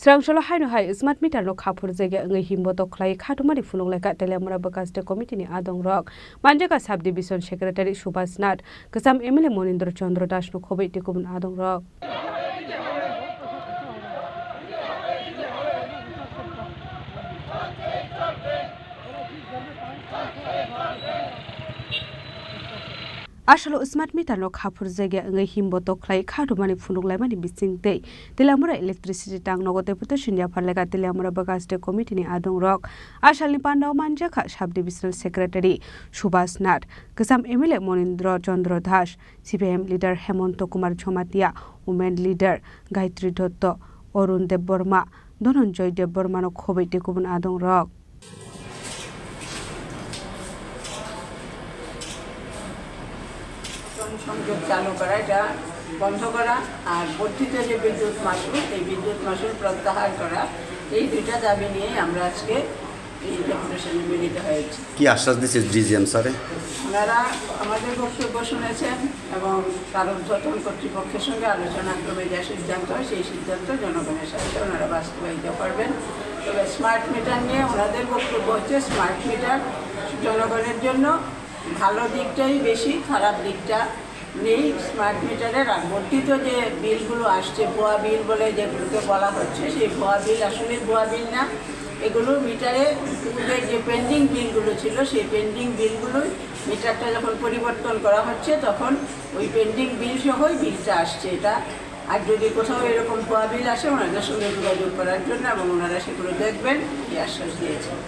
Srangsholo haino hai smart Meterno Khaphurjakya Wngwi Himbotok Khlaiwi Khadumani Phunuklaikha Telemura Bakaste Committee ni Adongrok Manjaka Subdivision Secretary Subhash Nath Kasam MLA Monindra Chandra Das no khobai tikubun Adongrok Asalo smart Meterno Khaphurjakya Wngwi Himbotok Khlaiwi Khadumani Phunuklaimani bisingtei Telemura electricity tang nogo deputation ya pharleka Telemura Bakaste Committee ni Adongrok Asalni Pandao Manjaka Subdivisional Secretary Subhash Nath Kasam MLA Monindra Chandra Das CPIM leader Himbotok Kumar Jhomatia Women leader Gayatri Dotto Arun Dev Burma Dhananjay Dev Burma no khobai tikubun Adongrok সংযোগ চালু করা এটা বন্ধ করা আর বর্ধিত যে বিদ্যুৎ মাশুল এই বিদ্যুৎ মাশুল প্রত্যাহার করা এই দুইটা দাবি নিয়ে আমরা আজকে এই ডেপুটেশনে মিলিত হয়েছি। কি আশ্বাস দিচ্ছে ডিজিএম স্যারে? ওনারা আমাদের বক্তব্য শুনেছেন এবং তার ঊর্ধ্বতন কর্তৃপক্ষের সঙ্গে আলোচনা করে যা সিদ্ধান্ত হয় সেই সিদ্ধান্ত জনগণের সাথে ওনারা বাস্তবায়িত করবেন। তবে স্মার্ট মিটার নিয়ে ওনাদের বক্তব্য হচ্ছে স্মার্ট মিটার জনগণের জন্য ভালো দিকটাই বেশি, খারাপ দিকটা নেই। স্মার্ট মিটারের বর্ধিত যে বিলগুলো আসছে ভুয়া বিল বলে যেগুলোকে বলা হচ্ছে সেই ভুয়া বিল আসলে ভুয়া বিল না, এগুলো মিটারে পূর্বের যে পেন্ডিং বিলগুলো ছিল সেই পেন্ডিং বিলগুলোই মিটারটা যখন পরিবর্তন করা হচ্ছে তখন ওই পেন্ডিং বিল সহই বিলটা আসছে এটা। আর যদি কোথাও এরকম ভুয়া বিল আসে ওনাদের সঙ্গে যোগাযোগ করার জন্য এবং ওনারা সেগুলো দেখবেন এই আশ্বাস দিয়েছেন।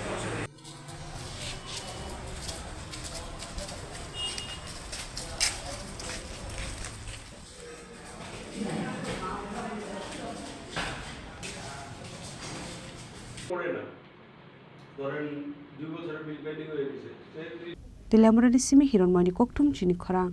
Telemura di simi hiron mani koktum Chini Khorang